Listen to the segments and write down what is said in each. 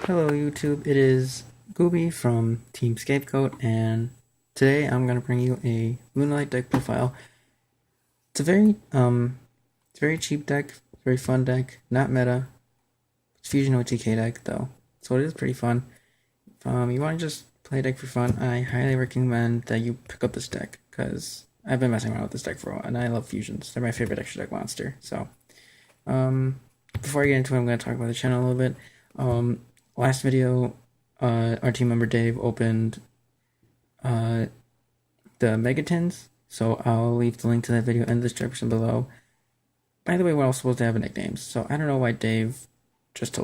Hello YouTube, it is Goobi from Team Scapegoat, and today I'm going to bring you a Lunalight deck profile. It's a very cheap deck, very fun deck, not meta. It's Fusion OTK deck though, so it is pretty fun. If you want to just play a deck for fun, I highly recommend that you pick up this deck, because I've been messing around with this deck for a while, and I love fusions. They're my favorite extra deck monster. So, before I get into it, I'm going to talk about the channel a little bit. Last video, our team member Dave opened the Megatins, so I'll leave the link to that video in the description below. By the way, we're all supposed to have nicknames, so I don't know why Dave just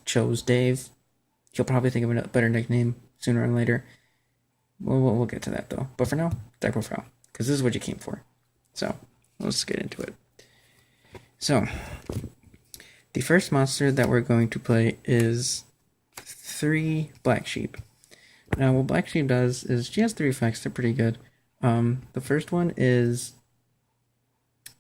chose Dave. He'll probably think of a better nickname sooner or later. We'll get to that though. But for now, deck profile, because this is what you came for. So let's get into it. So the first monster that we're going to play is 3 Black Sheep. Now, what Black Sheep does is she has 3 effects. They're pretty good. The first one is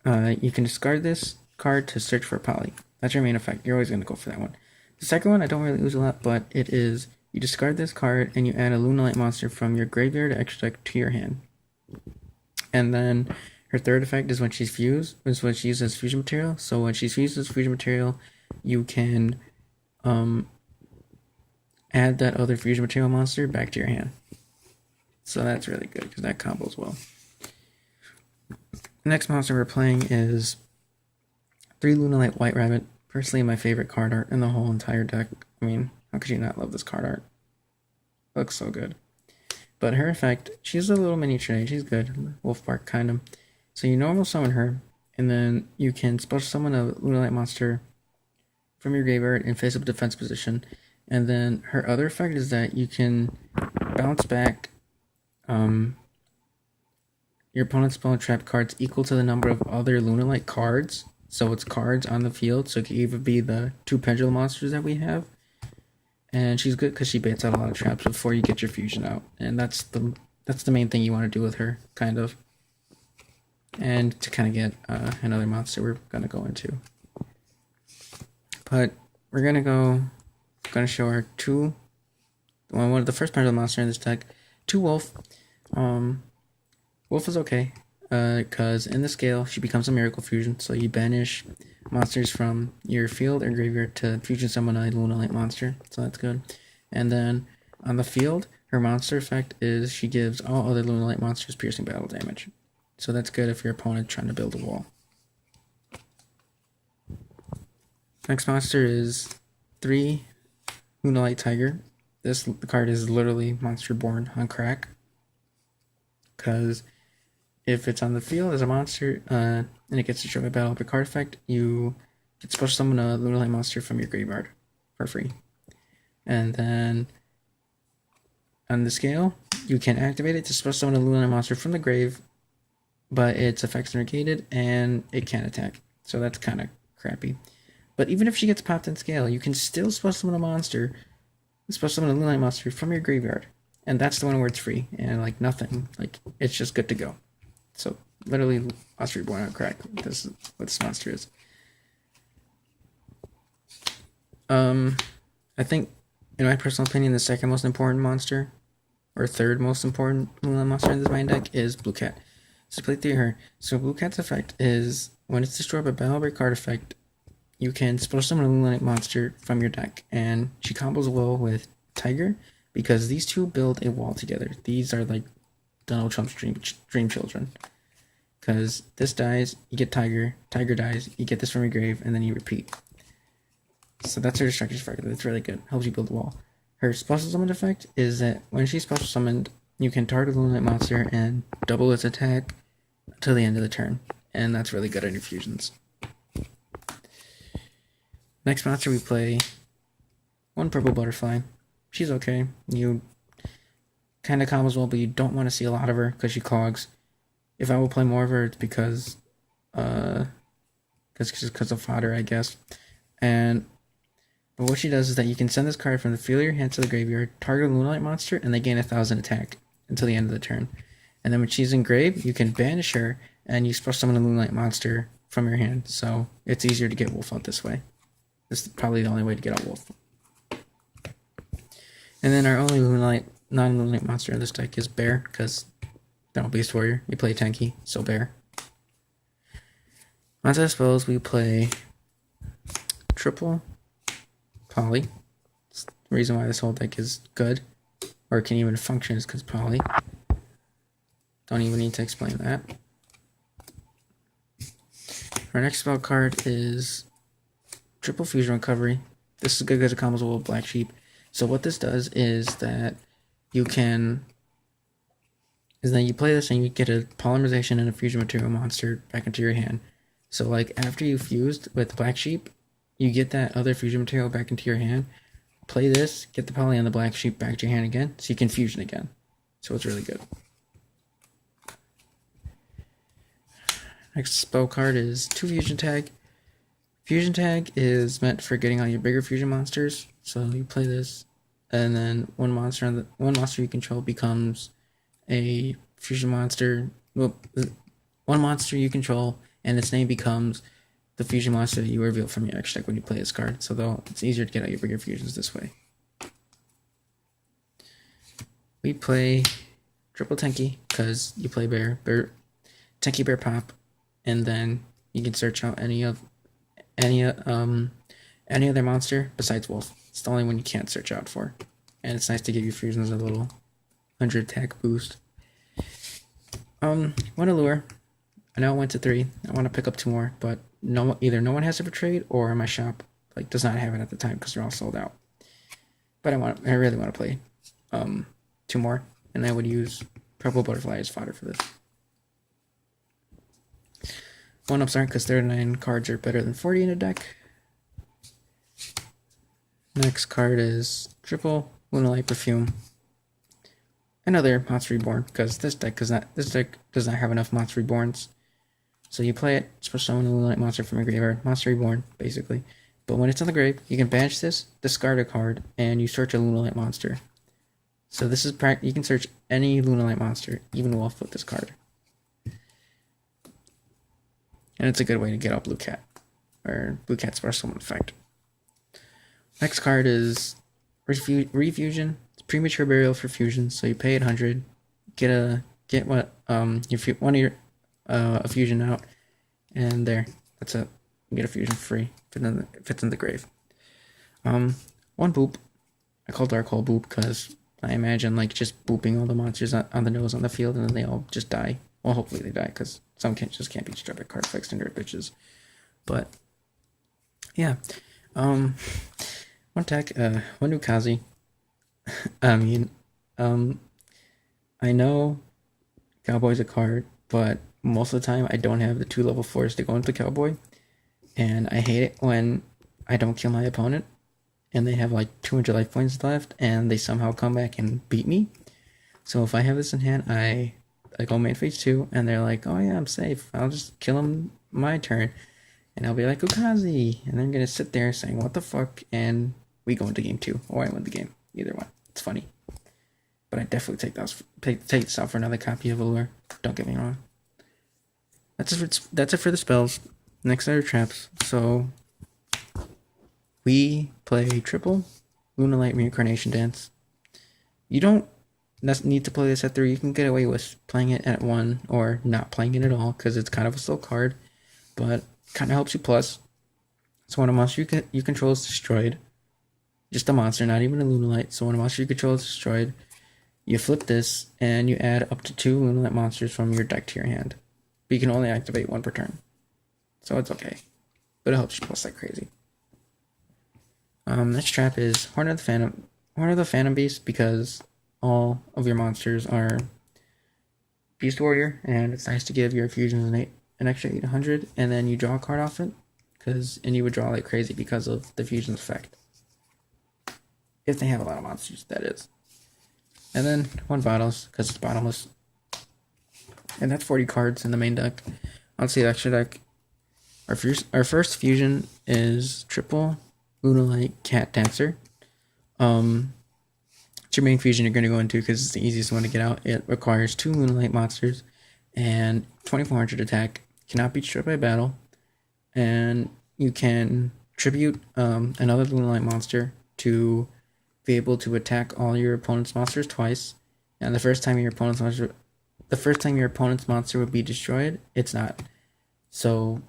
you can discard this card to search for a poly. That's your main effect. You're always going to go for that one. The second one I don't really use a lot, but it is you discard this card and you add a Lunalight monster from your graveyard extra deck to your hand. And then her third effect is when she's fused, is when she uses fusion material. So when she's fused as fusion material, you can add that other fusion material monster back to your hand. So that's really good because that combos well. The next monster we're playing is 3 Lunalight White Rabbit. Personally, my favorite card art in the whole entire deck. I mean, how could you not love this card art? Looks so good. But her effect, she's a little miniature. She's good. Wolf Bark kind of. So you normal summon her, and then you can special summon a Lunalight monster from your graveyard in face-up defense position. And then her other effect is that you can bounce back your opponent's spell trap cards equal to the number of other Lunalight cards. So it's cards on the field. So it could either be the 2 Pendulum monsters that we have. And she's good because she baits out a lot of traps before you get your fusion out. And that's the main thing you want to do with her, kind of. And to kind of get another monster we're going to go into. But we're going to show her one of the first Pendulum monster in this deck, 2 Wolf. Wolf is okay, because in the scale, she becomes a Miracle Fusion, so you banish monsters from your field or graveyard to fusion summon a Lunalight monster, so that's good. And then on the field, her monster effect is she gives all other Lunalight monsters piercing battle damage. So that's good if your opponent's trying to build a wall. Next monster is 3 Lunalight Tiger. This card is literally monster born on crack. Because if it's on the field as a monster and it gets destroyed by battle up a card effect, you can special summon a Lunalight monster from your graveyard for free. And then on the scale, you can activate it to special summon a Lunalight monster from the grave, but its effects are negated and it can't attack. So that's kind of crappy. But even if she gets popped in scale, you can still special summon a monster, special summon a Lunalight monster from your graveyard. And that's the one where it's free and like nothing. Like it's just good to go. So literally monster born on crack. This is what this monster is. I think in my personal opinion the second most important monster or third most important monster in this main deck is Blue Cat. So play through her. So Blue Cat's effect is when it's destroyed by battle break card effect, you can special summon a Lunalight monster from your deck, and she combos well with Tiger because these two build a wall together. These are like Donald Trump's dream children. Because this dies, you get Tiger. Tiger dies, you get this from your grave, and then you repeat. So that's her destruction effect. That's really good. Helps you build a wall. Her special summon effect is that when she's special summoned, you can target a Lunalight monster and double its attack until the end of the turn. And that's really good on your fusions. Next monster we play 1 Purple Butterfly. She's okay. You kind of combos well, but you don't want to see a lot of her because she clogs. If I will play more of her, it's because of Fodder, I guess. But what she does is that you can send this card from the field of your hand to the graveyard, target a Lunalight monster, and they gain 1,000 attack until the end of the turn. And then when she's in grave, you can banish her, and you special summon a Lunalight monster from your hand. So it's easier to get Wolf out this way. This is probably the only way to get out Wolf. And then our only Lunalight, non-Lunalight monster in this deck is Bear, because no Beast Warrior. We play Tanki, so Bear. Onto the spells, we play triple Poly. It's the reason why this whole deck is good, or can even function, is because Poly. Don't even need to explain that. Our next spell card is triple Fusion Recovery. This is good because it combos well with Black Sheep. So what this does is that you play this and you get a polymerization and a fusion material monster back into your hand. So like after you fused with Black Sheep, you get that other fusion material back into your hand. Play this, get the poly on the Black Sheep back to your hand again, so you can fusion again. So it's really good. Next spell card is 2 Fusion Tag. Fusion Tag is meant for getting all your bigger fusion monsters. So you play this, and then one monster you control becomes a fusion monster. Well, one monster you control, and its name becomes the fusion monster that you reveal from your extra deck when you play this card. So it's easier to get out your bigger fusions this way. We play triple Tanki because you play Bear, Tanki Bear Pop, and then you can search out any other monster besides Wolf. It's the only one you can't search out for, and it's nice to give you fusions a little 100 attack boost. One Allure. I know it went to 3. I want to pick up 2 more, but either no one has it for trade, or my shop does not have it at the time because they're all sold out. But I really want to play 2 more, and I would use Purple Butterfly as fodder for this. 1-ups aren't because 39 cards are better than 40 in a deck. Next card is triple Lunalight Perfume. Another Monster Reborn, because this deck does not have enough Monster Reborns. So you play it, just summon a Lunalight monster from your graveyard, Monster Reborn, basically. But when it's on the grave, you can banish this, discard a card, and you search a Lunalight monster. So this is you can search any Lunalight monster, even Wolf, with this card. And it's a good way to get out Blue Cat, or Blue Cat's Special Summon effect. Next card is Refusion. It's premature burial for fusion, so you pay 800, a fusion out, and there, that's it. You get a fusion for free if it's in the grave. 1 boop. I call Dark Hole boop because I imagine just booping all the monsters on the nose on the field, and then they all just die. Well, hopefully they die, because some can't be destroyed by card effects and dirt bitches. But yeah, 1 attack, 1 Ukazi. I know Cowboy's a card, but most of the time I don't have the 2 level 4s to go into Cowboy, and I hate it when I don't kill my opponent and they have 200 life points left and they somehow come back and beat me. So if I have this in hand, I go main phase 2, and they're like, oh yeah, I'm safe, I'll just kill him my turn, and I'll be like, Ukazi, and they're gonna sit there saying, what the fuck, and we go into game 2, or I win the game. Either one. It's funny. But I definitely take this out for another copy of Allure. Don't get me wrong. That's it for the spells. Next are traps. So we play triple Lunalight Reincarnation Dance. You don't need to play this at 3. You can get away with playing it at 1 or not playing it at all because it's kind of a slow card, but kind of helps you plus. So when a monster you control is destroyed, just a monster, not even a Lunalight. So when a monster you control is destroyed, you flip this and you add up to 2 Lunalight monsters from your deck to your hand. But you can only activate 1 per turn. So it's okay. But it helps you plus like crazy. Next trap is Horn of the Phantom Beast, because all of your monsters are Beast Warrior, and it's nice to give your fusions an extra 800, and then you draw a card off it, and you would draw like crazy because of the fusion effect. If they have a lot of monsters, that is. And then 1 Bottles, because it's bottomless. And that's 40 cards in the main deck. Let's see the extra deck. Our first fusion is triple Lunalight Cat Dancer. It's your main fusion you're going to go into because it's the easiest one to get out. It requires 2 Lunalight monsters and 2400 attack. Cannot be destroyed by battle. And you can tribute another Lunalight monster to be able to attack all your opponent's monsters twice, and the first time your opponent's monster would be destroyed, it's not. So,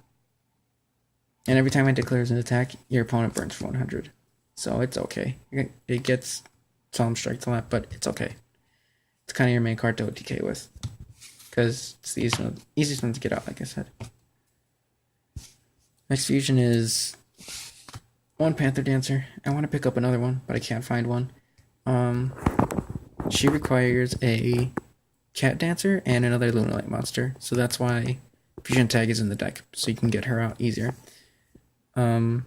and every time it declares an attack, your opponent burns for 100. So it's okay. It gets Solemn Strike a lot, but it's okay. It's kind of your main card to OTK with, because it's the easiest one to get out, like I said. Next fusion is one Panther Dancer. I want to pick up another one, but I can't find one. She requires a Cat Dancer and another Lunalight monster, so that's why Fusion Tag is in the deck, so you can get her out easier. And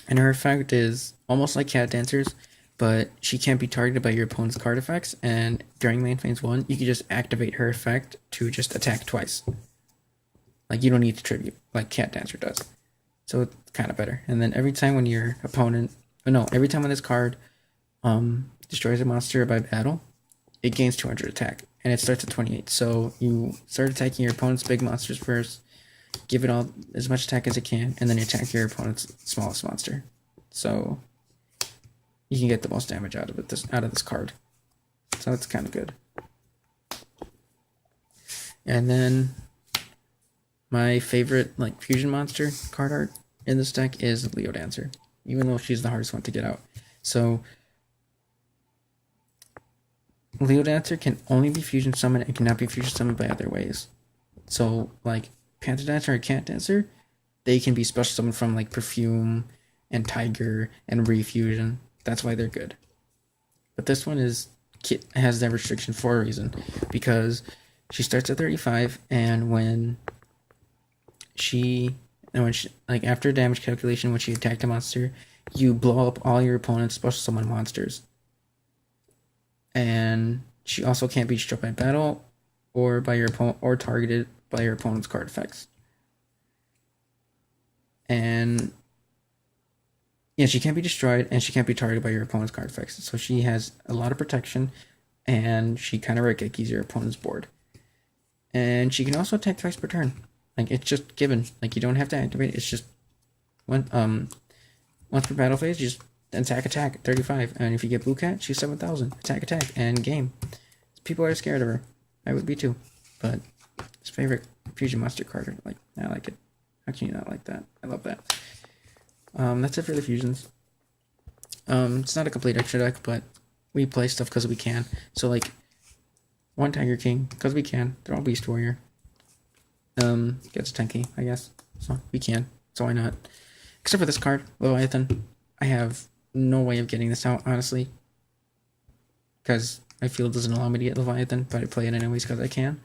her effect is almost like Cat Dancers, but she can't be targeted by your opponent's card effects, and during main phase 1, you can just activate her effect to just attack twice. Like, you don't need to tribute, like Cat Dancer does. So it's kind of better. And then every time when every time when this card destroys a monster by battle, it gains 200 attack, and it starts at 28. So you start attacking your opponent's big monsters first, give it all as much attack as it can, and then you attack your opponent's smallest monster. So you can get the most damage out of this card. So it's kind of good. And then my favorite fusion monster card art in this deck is Leo Dancer, even though she's the hardest one to get out. So Leo Dancer can only be fusion summoned and cannot be fusion summoned by other ways. So Panther Dancer or Cat Dancer, they can be special summoned from Perfume and Tiger and Refusion. That's why they're good. But this one has that restriction for a reason, because she starts at 35, and when she after damage calculation, when she attacked a monster, you blow up all your opponent's special summon monsters. And she also can't be destroyed by battle or by your opponent, or targeted by your opponent's card effects. And yeah, she can't be destroyed, and she can't be targeted by your opponent's card effects. So she has a lot of protection, and she kind of Raigekis your opponent's board. And she can also attack twice per turn. It's just given. You don't have to activate it. It's just once per battle phase, you just attack 35. And if you get Blue Cat, she's 7,000. Attack, and game. People are scared of her. I would be too. But his favorite fusion monster card. I like it. How can you not like that? I love that. That's it for the fusions. It's not a complete extra deck, but we play stuff because we can. So one Tiger King because we can. They're all Beast Warrior. Gets Tanki, I guess. So we can. So why not? Except for this card, Leviathan. I have no way of getting this out, honestly, because my field doesn't allow me to get Leviathan, but I play it anyways because I can.